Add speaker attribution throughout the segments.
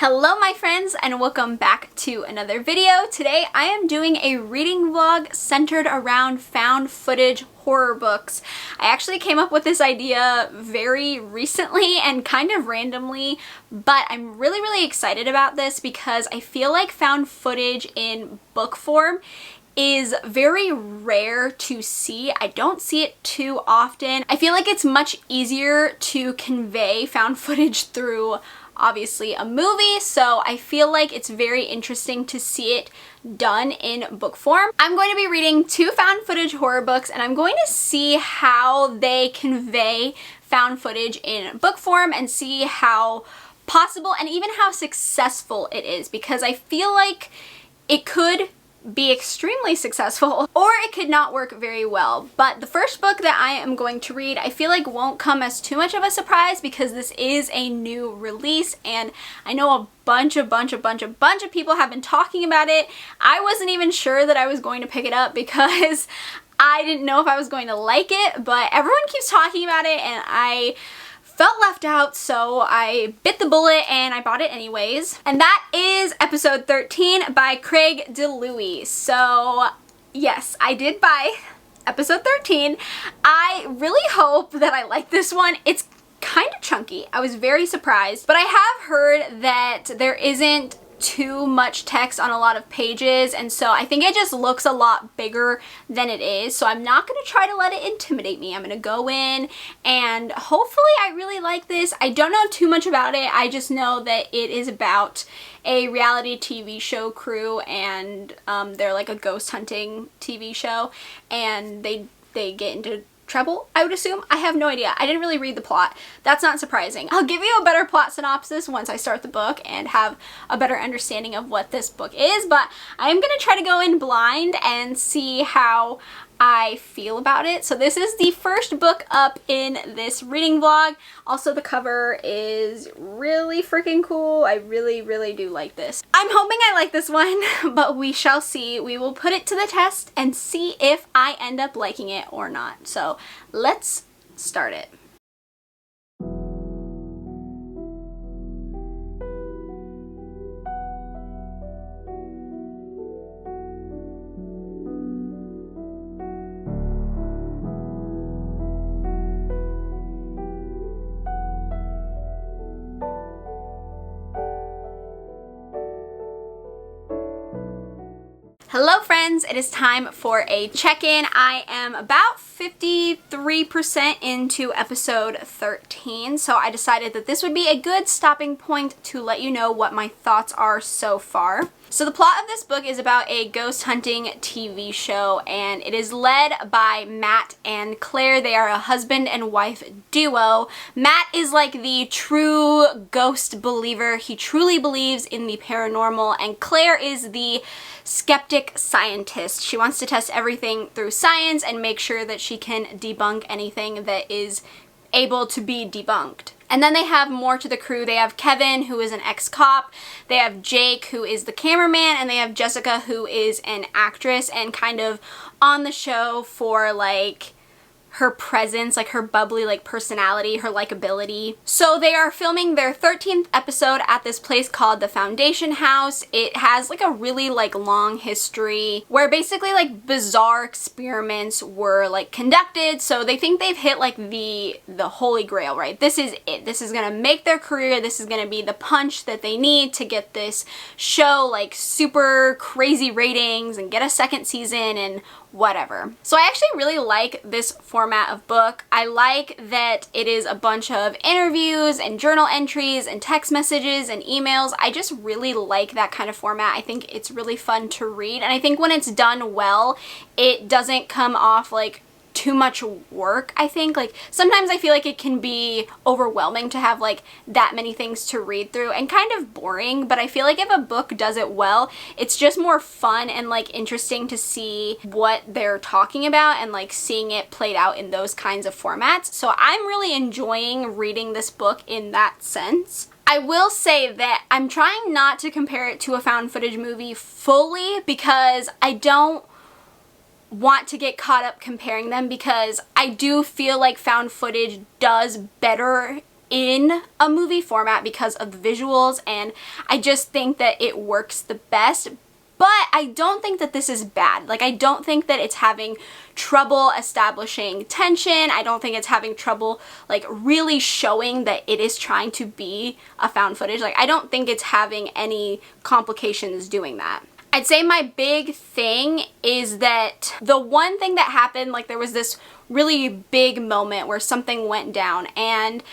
Speaker 1: Hello my friends and welcome back to another video. Today I am doing a reading vlog centered around found footage horror books. I actually came up with this idea very recently and kind of randomly, but I'm really excited about this because I feel like found footage in book form is very rare to see. I don't see it too often. I feel like it's much easier to convey found footage through obviously a movie, so I feel like it's very interesting to see it done in book form. I'm going to be reading two found footage horror books and I'm going to see how they convey found footage in book form and see how possible and even how successful it is, because I feel like it could be extremely successful or it could not work very well. But the first book that I am going to read I feel like won't come as too much of a surprise because this is a new release and I know a bunch of people have been talking about it. I wasn't even sure that I was going to pick it up because I didn't know if I was going to like it, but everyone keeps talking about it and I felt left out, so I bit the bullet and I bought it anyways. And that is episode 13 by Craig DeLuey. So yes, I did buy episode 13. I really hope that I like this one. It's kind of chunky. I was very surprised, but I have heard that there isn't too much text on a lot of pages, and so I think it just looks a lot bigger than it is, so I'm not going to try to let it intimidate me. I'm going to go in and hopefully I really like this. I don't know too much about it. I just know that it is about a reality TV show crew and they're like a ghost hunting TV show and they get into trouble, I would assume. I have no idea. I didn't really read the plot. That's not surprising. I'll give you a better plot synopsis once I start the book and have a better understanding of what this book is, but I'm gonna try to go in blind and see how I feel about it. So this is the first book up in this reading vlog. Also, the cover is really freaking cool. I really do like this. I'm hoping I like this one, but we shall see. We will put it to the test and see if I end up liking it or not. So let's start it. Hello friends, it is time for a check-in. I am about 53% into episode 13, so I decided that this would be a good stopping point to let you know what my thoughts are so far. So the plot of this book is about a ghost hunting TV show, and it is led by Matt and Claire. They are a husband and wife duo. Matt is like the true ghost believer. He truly believes in the paranormal, and Claire is the skeptic scientist. She wants to test everything through science and make sure that she can debunk anything that is able to be debunked. And then they have more to the crew. They have Kevin, who is an ex-cop. They have Jake, who is the cameraman, and they have Jessica, who is an actress and kind of on the show for like her presence, like her bubbly like personality, her likability. So they are filming their 13th episode at this place called the Foundation House. It has like a really like long history where basically like bizarre experiments were like conducted. So they think they've hit like the holy grail, right? This is it. This is gonna make their career. This is gonna be the punch that they need to get this show like super crazy ratings and get a second season and whatever. So I actually really like this format of book. I like that it is a bunch of interviews and journal entries and text messages and emails. I just really like that kind of format. I think it's really fun to read, and I think when it's done well, it doesn't come off like too much work. I think like sometimes I feel like it can be overwhelming to have like that many things to read through and kind of boring, but I feel like if a book does it well, it's just more fun and like interesting to see what they're talking about and like seeing it played out in those kinds of formats. So I'm really enjoying reading this book in that sense. I will say that I'm trying not to compare it to a found footage movie fully because I don't want to get caught up comparing them, because I do feel like found footage does better in a movie format because of the visuals, and I just think that it works the best. But I don't think that this is bad. Like, I don't think that it's having trouble establishing tension. I don't think it's having trouble, like, really showing that it is trying to be a found footage. Like, I don't think it's having any complications doing that. I'd say my big thing is that the one thing that happened, like, there was this really big moment where something went down, and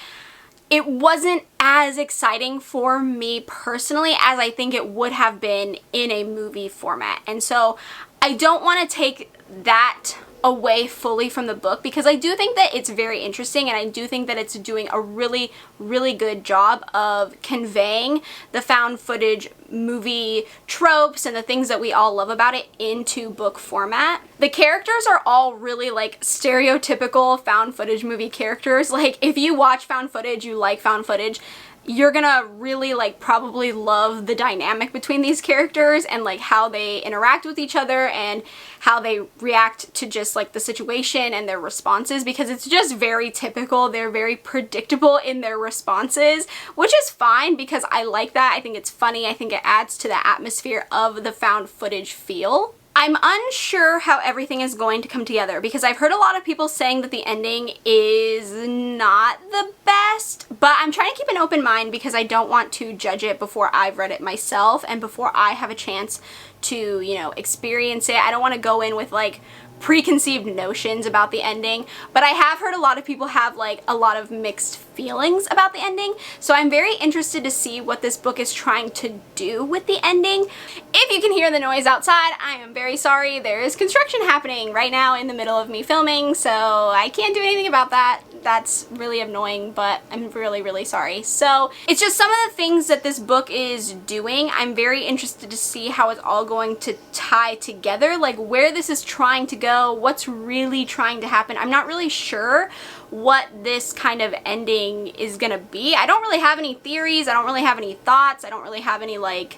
Speaker 1: it wasn't as exciting for me personally as I think it would have been in a movie format. And so I don't want to take that away fully from the book, because I do think that it's very interesting, and I do think that it's doing a really, really good job of conveying the found footage movie tropes and the things that we all love about it into book format. The characters are all really like stereotypical found footage movie characters. Like, if you watch found footage, you like found footage, you're gonna really like probably love the dynamic between these characters and like how they interact with each other and how they react to just like the situation and their responses, because it's just very typical. They're very predictable in their responses, which is fine because I like that. I think it's funny. I think it adds to the atmosphere of the found footage feel. I'm unsure how everything is going to come together, because I've heard a lot of people saying that the ending is not the best, but I'm trying to keep an open mind because I don't want to judge it before I've read it myself and before I have a chance to, you know, experience it. I don't want to go in with like preconceived notions about the ending, but I have heard a lot of people have like a lot of mixed feelings about the ending, so I'm very interested to see what this book is trying to do with the ending. If you can hear the noise outside, I am very sorry. There is construction happening right now in the middle of me filming, so I can't do anything about that. That's really annoying, but I'm really, really sorry. So it's just some of the things that this book is doing. I'm very interested to see how it's all going to tie together, like where this is trying to go, what's really trying to happen. I'm not really sure what this kind of ending is gonna be. I don't really have any theories. I don't really have any thoughts. I don't really have any like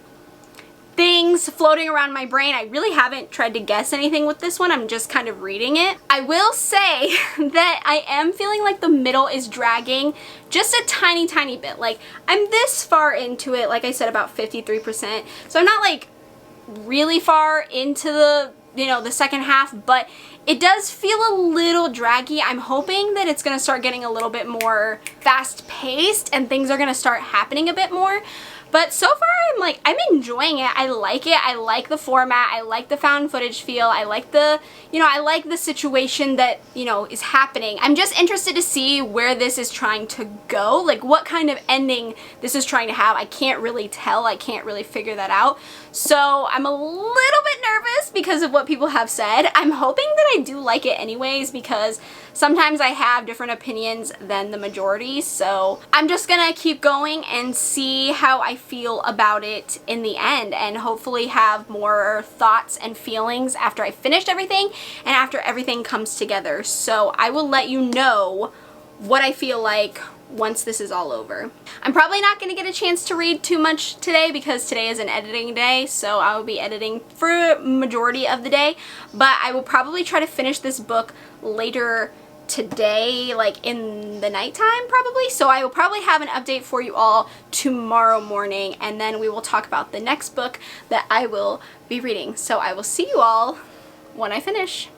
Speaker 1: things floating around my brain. I really haven't tried to guess anything with this one. I'm just kind of reading it. I will say that I am feeling like the middle is dragging just a tiny, tiny bit. Like, I'm this far into it, like I said, about 53%. So I'm not like really far into the, you know, the second half, but it does feel a little draggy. I'm hoping that it's gonna start getting a little bit more fast paced and things are gonna start happening a bit more. But so far, I'm enjoying it. I like it. I like the format. I like the found footage feel. I like the, you know, I like the situation that, you know, is happening. I'm just interested to see where this is trying to go, like what kind of ending this is trying to have. I can't really tell. I can't really figure that out. So I'm a little bit nervous because of what people have said. I'm hoping that I do like it anyways, because sometimes I have different opinions than the majority. So I'm just gonna keep going and see how I feel about it in the end, and hopefully have more thoughts and feelings after I finished everything and after everything comes together. So I will let you know what I feel like once this is all over. I'm probably not going to get a chance to read too much today because today is an editing day, so I will be editing for a majority of the day, but I will probably try to finish this book later today, like in the nighttime probably. So I will probably have an update for you all tomorrow morning, and then we will talk about the next book that I will be reading. So I will see you all when I finish.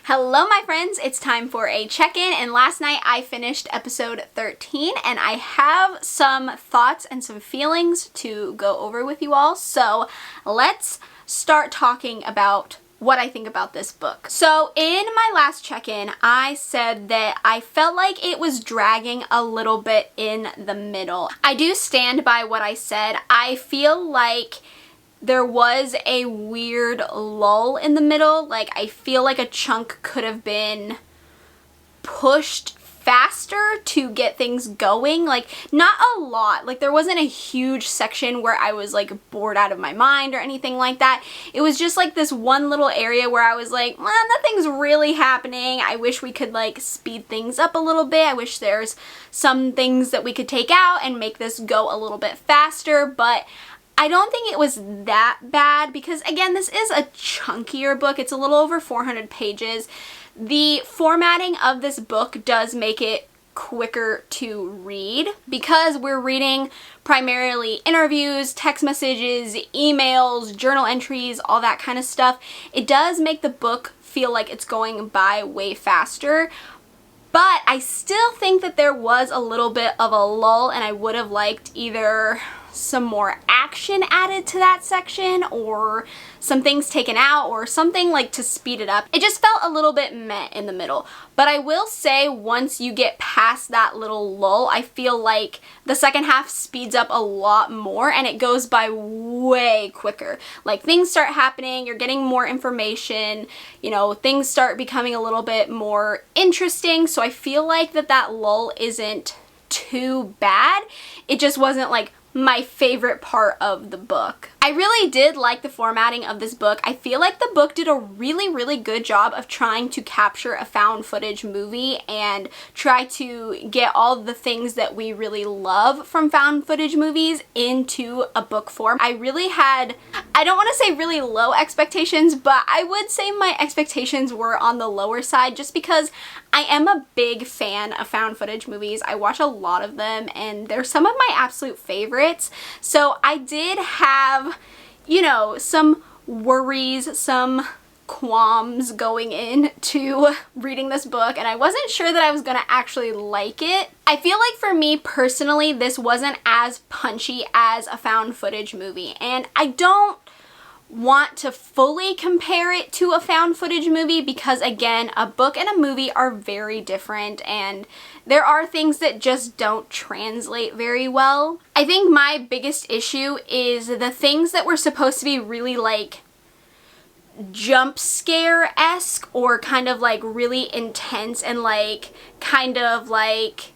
Speaker 1: Hello my friends, it's time for a check-in, and last night I finished episode 13 and I have some thoughts and some feelings to go over with you all. So let's start talking about what I think about this book. So in my last check-in, I said that I felt like it was dragging a little bit in the middle. I do stand by what I said. I feel like there was a weird lull in the middle. Like, I feel like a chunk could have been pushed faster to get things going. Like, not a lot. Like, there wasn't a huge section where I was like bored out of my mind or anything like that. It was just like this one little area where I was like, well, nothing's really happening. I wish we could like speed things up a little bit. I wish there's some things that we could take out and make this go a little bit faster, but I don't think it was that bad because, again, this is a chunkier book. It's a little over 400 pages. The formatting of this book does make it quicker to read because we're reading primarily interviews, text messages, emails, journal entries, all that kind of stuff. It does make the book feel like it's going by way faster, but I still think that there was a little bit of a lull, and I would have liked either some more action added to that section or some things taken out or something like to speed it up. It just felt a little bit meh in the middle. But I will say once you get past that little lull, I feel like the second half speeds up a lot more and it goes by way quicker. Like, things start happening, you're getting more information, you know, things start becoming a little bit more interesting. So I feel like that lull isn't too bad. It just wasn't like my favorite part of the book. I really did like the formatting of this book. I feel like the book did a really good job of trying to capture a found footage movie and try to get all the things that we really love from found footage movies into a book form. I really had, I don't want to say really low expectations, but I would say my expectations were on the lower side just because I am a big fan of found footage movies. I watch a lot of them and they're some of my absolute favorites. So I did have, you know, some worries, some qualms going into reading this book, and I wasn't sure that I was gonna actually like it. I feel like for me personally, this wasn't as punchy as a found footage movie, and I don't want to fully compare it to a found footage movie because, again, a book and a movie are very different and there are things that just don't translate very well. I think my biggest issue is the things that were supposed to be really like jump scare-esque or kind of like really intense and like kind of like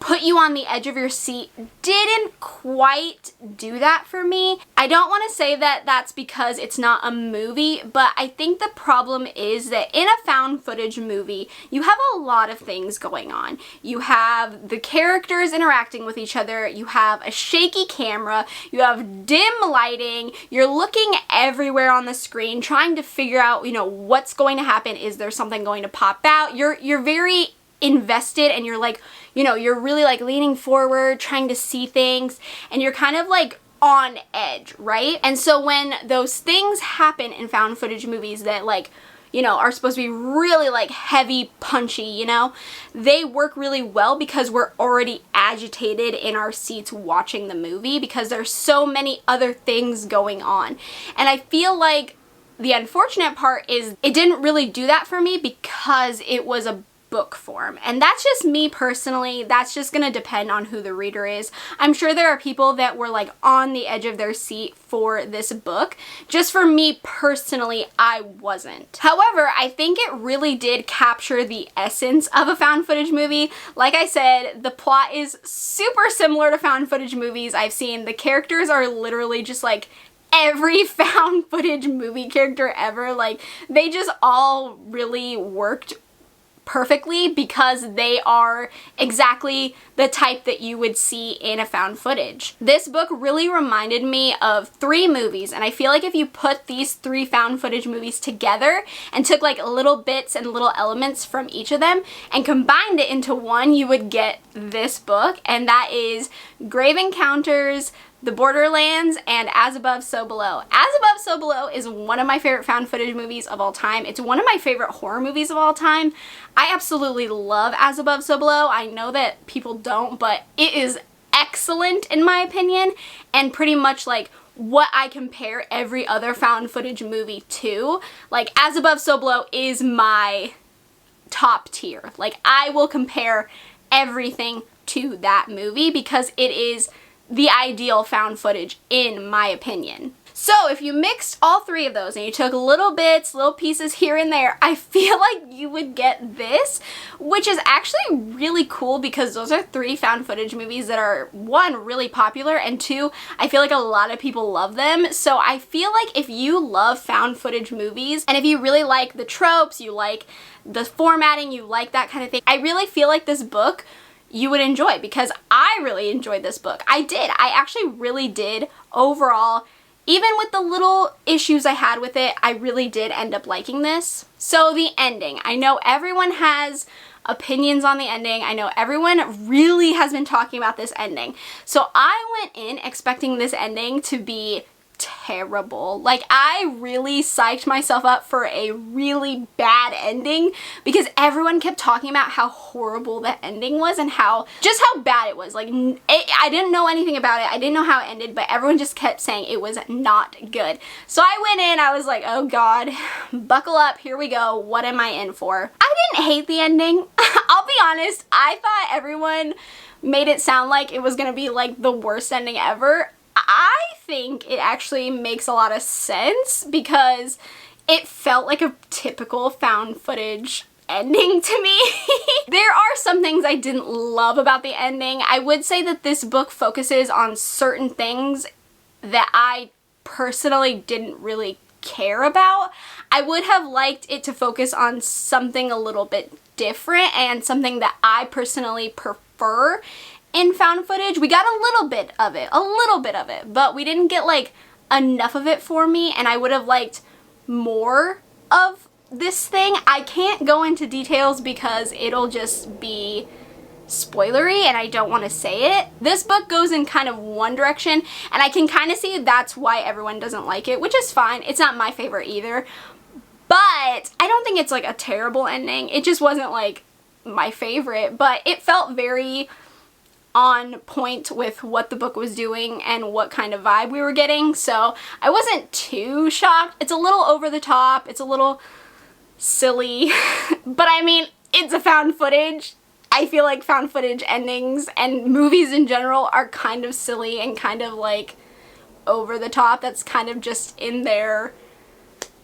Speaker 1: put you on the edge of your seat didn't quite do that for me. I don't want to say that that's because it's not a movie, but I think the problem is that in a found footage movie, you have a lot of things going on. You have the characters interacting with each other, you have a shaky camera, you have dim lighting, you're looking everywhere on the screen trying to figure out, you know, what's going to happen. Is there something going to pop out? You're very invested and you're like, you know, you're really like leaning forward, trying to see things, and you're kind of like on edge, right? And so when those things happen in found footage movies that like, you know, are supposed to be really like heavy, punchy, you know, they work really well because we're already agitated in our seats watching the movie because there's so many other things going on. And I feel like the unfortunate part is it didn't really do that for me because it was a book form. And that's just me personally. That's just gonna depend on who the reader is. I'm sure there are people that were like on the edge of their seat for this book. Just for me personally, I wasn't. However, I think it really did capture the essence of a found footage movie. Like I said, the plot is super similar to found footage movies I've seen. The characters are literally just like every found footage movie character ever. Like, they just all really worked perfectly because they are exactly the type that you would see in a found footage. This book really reminded me of 3 movies, and I feel like if you put these 3 found footage movies together and took like little bits and little elements from each of them and combined it into one, you would get this book, and that is Grave Encounters, The Borderlands, and As Above, So Below. As Above, So Below is one of my favorite found footage movies of all time. It's one of my favorite horror movies of all time. I absolutely love As Above, So Below. I know that people don't, but it is excellent in my opinion, and pretty much like what I compare every other found footage movie to. Like, As Above, So Below is my top tier. Like, I will compare everything to that movie because it is the ideal found footage in my opinion. So if you mixed all three of those and you took little bits, little pieces here and there, I feel like you would get this, which is actually really cool because those are three found footage movies that are, one, really popular, and two, I feel like a lot of people love them. So I feel like if you love found footage movies, and if you really like the tropes, you like the formatting, you like that kind of thing, I really feel like this book you would enjoy, because I really enjoyed this book. I actually really did overall. Even with the little issues I had with it, I really did end up liking this. So the ending. I know everyone has opinions on the ending. I know everyone really has been talking about this ending. So I went in expecting this ending to be terrible. Like, I really psyched myself up for a really bad ending because everyone kept talking about how horrible the ending was and just how bad it was. Like, I didn't know anything about it. I didn't know how it ended, but everyone just kept saying it was not good. So I went in, I was like, oh God, buckle up, here we go. What am I in for? I didn't hate the ending. I'll be honest, I thought everyone made it sound like it was gonna be like the worst ending ever. I think it actually makes a lot of sense because it felt like a typical found footage ending to me. There are some things I didn't love about the ending. I would say that this book focuses on certain things that I personally didn't really care about. I would have liked it to focus on something a little bit different and something that I personally prefer in found footage. We got a little bit of it, but we didn't get like enough of it for me, and I would have liked more of this thing. I can't go into details because it'll just be spoilery and I don't want to say it. This book goes in kind of one direction, and I can kind of see that's why everyone doesn't like it, which is fine. It's not my favorite either, but I don't think it's like a terrible ending. It just wasn't like my favorite, but it felt very on point with what the book was doing and what kind of vibe we were getting, so I wasn't too shocked. It's a little over the top, it's a little silly, but I mean, it's a found footage. I feel like found footage endings and movies in general are kind of silly and kind of like over the top. That's kind of just in their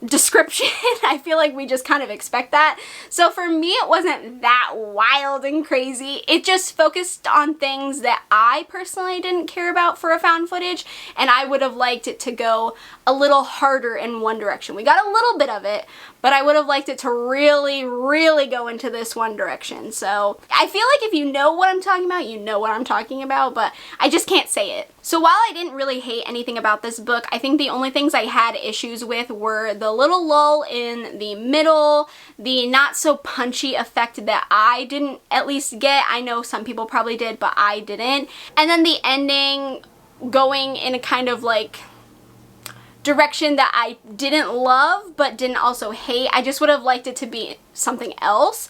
Speaker 1: description. I feel like we just kind of expect that. So for me, it wasn't that wild and crazy. It just focused on things that I personally didn't care about for a found footage, and I would have liked it to go a little harder in one direction. We got a little bit of it, but I would have liked it to really, really go into this one direction. So I feel like if you know what I'm talking about, you know what I'm talking about, but I just can't say it. So while I didn't really hate anything about this book, I think the only things I had issues with were the little lull in the middle, the not so punchy effect that I didn't at least get. I know some people probably did, but I didn't. And then the ending going in a kind of like direction that I didn't love but didn't also hate. I just would have liked it to be something else.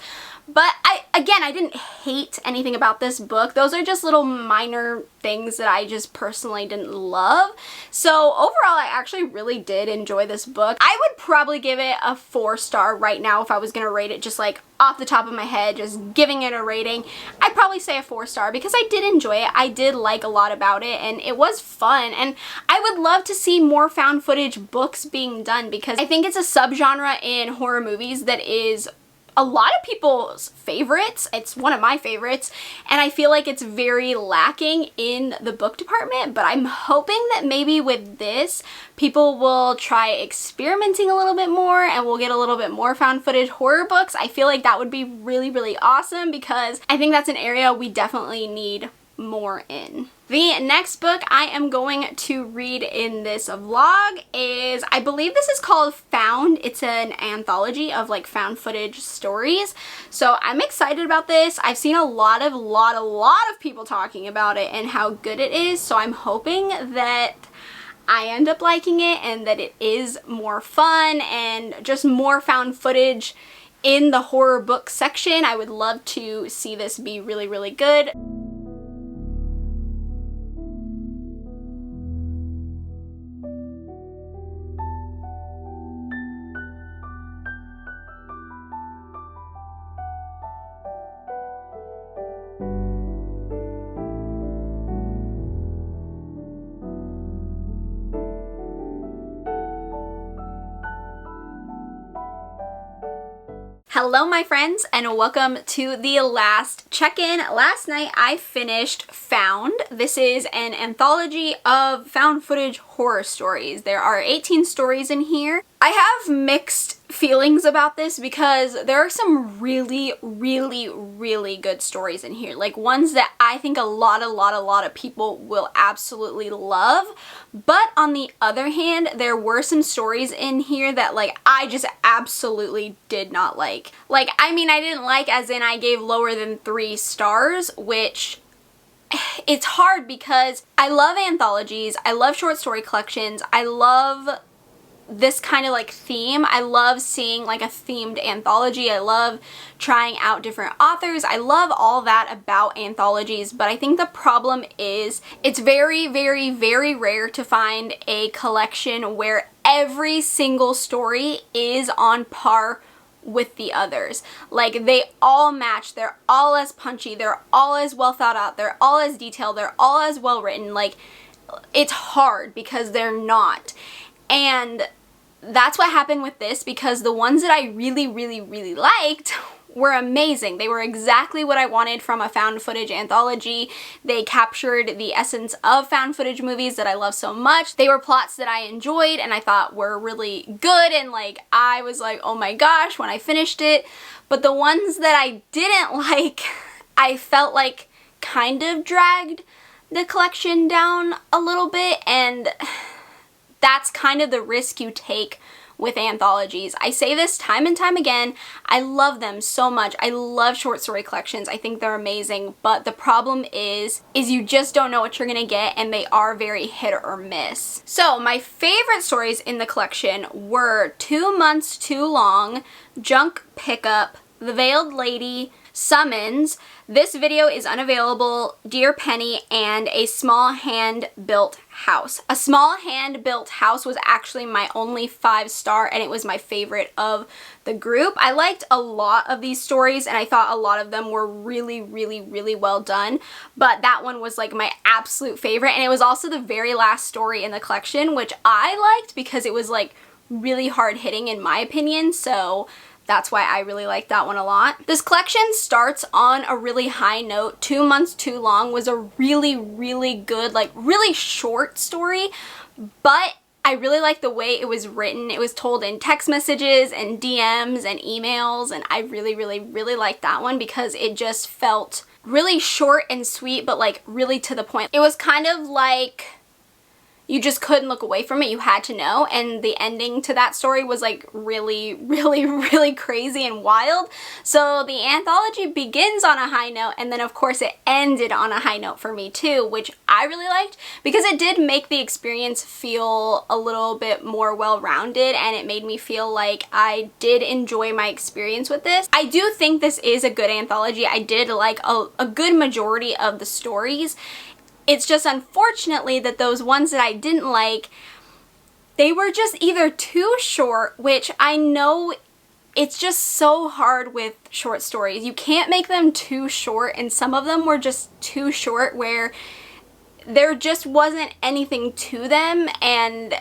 Speaker 1: But I didn't hate anything about this book. Those are just little minor things that I just personally didn't love. So overall, I actually really did enjoy this book. I would probably give it a 4-star right now if I was gonna rate it just like off the top of my head, just giving it a rating. I'd probably say a 4-star because I did enjoy it. I did like a lot about it and it was fun, and I would love to see more found footage books being done because I think it's a subgenre in horror movies that is a lot of people's favorites. It's one of my favorites, and I feel like it's very lacking in the book department, but I'm hoping that maybe with this, people will try experimenting a little bit more and we'll get a little bit more found footage horror books. I feel like that would be really, really awesome because I think that's an area we definitely need more in. The next book I am going to read in this vlog is, I believe this is called Found. It's an anthology of like found footage stories. So I'm excited about this. I've seen a lot of people talking about it and how good it is. So I'm hoping that I end up liking it and that it is more fun and just more found footage in the horror book section. I would love to see this be really, really good. Hello my friends, and welcome to the last check-in. Last night I finished Found. This is an anthology of found footage horror stories. There are 18 stories in here. I have mixed feelings about this because there are some really good stories in here. Like ones that I think a lot of people will absolutely love. But on the other hand, there were some stories in here that like I just absolutely did not like. Like, I mean, I didn't like as in I gave lower than 3 stars, which it's hard because I love anthologies, I love short story collections, I love this kind of like theme. I love seeing like a themed anthology. I love trying out different authors. I love all that about anthologies, but I think the problem is it's very rare to find a collection where every single story is on par with the others. Like they all match, they're all as punchy, they're all as well thought out, they're all as detailed, they're all as well written. Like it's hard because they're not. And that's what happened with this, because the ones that I really liked were amazing. They were exactly what I wanted from a found footage anthology. They captured the essence of found footage movies that I love so much. They were plots that I enjoyed and I thought were really good, and like I was like, oh my gosh, when I finished it. But the ones that I didn't like, I felt like kind of dragged the collection down a little bit, and that's kind of the risk you take with anthologies. I say this time and time again, I love them so much. I love short story collections. I think they're amazing, but the problem is you just don't know what you're gonna get, and they are very hit or miss. So my favorite stories in the collection were 2 Months Too Long, Junk Pickup, The Veiled Lady, Summons, This Video is Unavailable, Dear Penny, and A Small Hand-Built House. A Small Hand-Built House was actually my only 5-star, and it was my favorite of the group. I liked a lot of these stories, and I thought a lot of them were really well done, but that one was like my absolute favorite, and it was also the very last story in the collection, which I liked because it was like really hard-hitting in my opinion, so that's why I really like that one a lot. This collection starts on a really high note. 2 Months Too Long was a really good, like really short story, but I really like the way it was written. It was told in text messages and DMs and emails, and I really liked that one because it just felt really short and sweet, but like really to the point. It was kind of like you just couldn't look away from it, you had to know, and the ending to that story was like really crazy and wild. So the anthology begins on a high note, and then of course it ended on a high note for me too, which I really liked because it did make the experience feel a little bit more well-rounded, and it made me feel like I did enjoy my experience with this. I do think this is a good anthology. I did like a good majority of the stories. It's just unfortunately that those ones that I didn't like, they were just either too short, which I know it's just so hard with short stories. You can't make them too short, and some of them were just too short where there just wasn't anything to them, and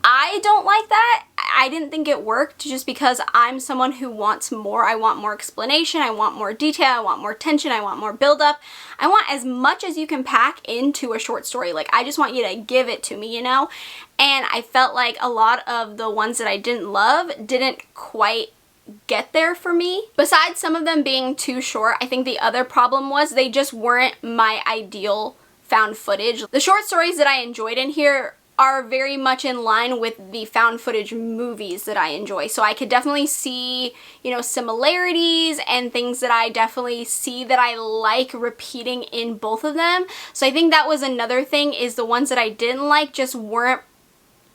Speaker 1: I don't like that. I didn't think it worked just because I'm someone who wants more. I want more explanation, I want more detail, I want more tension, I want more build-up. I want as much as you can pack into a short story. Like, I just want you to give it to me, you know? And I felt like a lot of the ones that I didn't love didn't quite get there for me. Besides some of them being too short, I think the other problem was they just weren't my ideal found footage. The short stories that I enjoyed in here are very much in line with the found footage movies that I enjoy. So I could definitely see, you know, similarities and things that I definitely see that I like repeating in both of them. So I think that was another thing, is the ones that I didn't like just weren't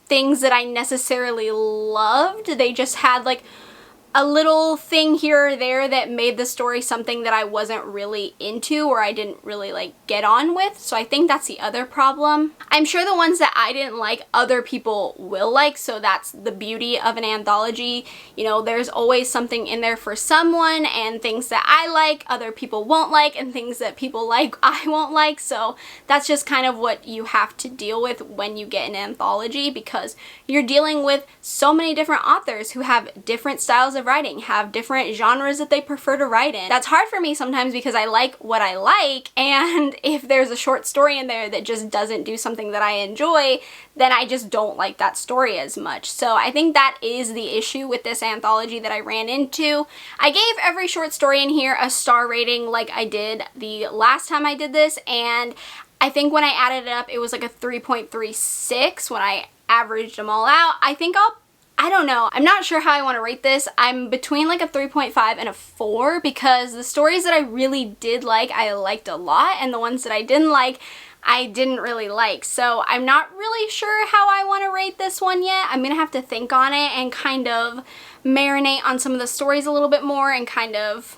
Speaker 1: things that I necessarily loved. They just had like a little thing here or there that made the story something that I wasn't really into or I didn't really like get on with. So I think that's the other problem. I'm sure the ones that I didn't like, other people will like, so that's the beauty of an anthology. You know, there's always something in there for someone, and things that I like, other people won't like, and things that people like, I won't like. So that's just kind of what you have to deal with when you get an anthology, because you're dealing with so many different authors who have different styles of of writing, have different genres that they prefer to write in. That's hard for me sometimes because I like what I like, and if there's a short story in there that just doesn't do something that I enjoy, then I just don't like that story as much. So I think that is the issue with this anthology that I ran into. I gave every short story in here a star rating like I did the last time I did this, and I think when I added it up, it was like a 3.36 when I averaged them all out. I don't know. I'm not sure how I want to rate this. I'm between like a 3.5 and a 4 because the stories that I really did like, I liked a lot, and the ones that I didn't like, I didn't really like. So I'm not really sure how I want to rate this one yet. I'm gonna have to think on it and kind of marinate on some of the stories a little bit more and kind of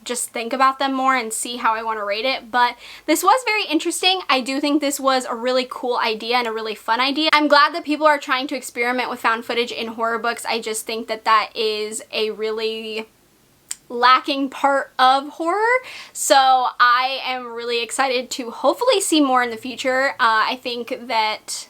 Speaker 1: just think about them more and see how I want to rate it. But this was very interesting. I do think this was a really cool idea and a really fun idea. I'm glad that people are trying to experiment with found footage in horror books. I just think that that is a really lacking part of horror, so I am really excited to hopefully see more in the future. I think that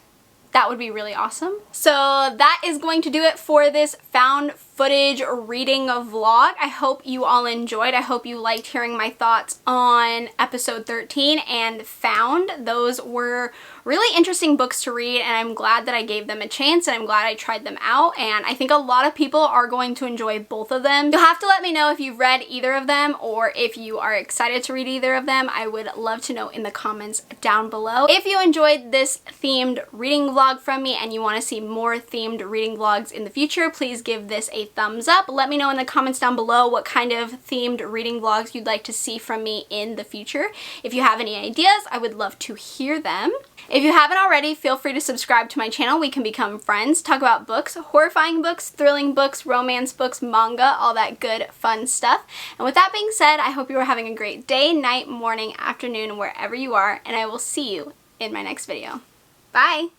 Speaker 1: would be really awesome. So that is going to do it for this found footage reading vlog. I hope you all enjoyed. I hope you liked hearing my thoughts on episode 13 and Found. Those were really interesting books to read, and I'm glad that I gave them a chance, and I'm glad I tried them out, and I think a lot of people are going to enjoy both of them. You'll have to let me know if you've read either of them or if you are excited to read either of them. I would love to know in the comments down below. If you enjoyed this themed reading vlog from me and you want to see more themed reading vlogs in the future, please give this a thumbs up. Let me know in the comments down below what kind of themed reading vlogs you'd like to see from me in the future. If you have any ideas, I would love to hear them. If you haven't already, feel free to subscribe to my channel. We can become friends, talk about books, horrifying books, thrilling books, romance books, manga, all that good fun stuff. And with that being said, I hope you are having a great day, night, morning, afternoon, wherever you are, and I will see you in my next video. Bye!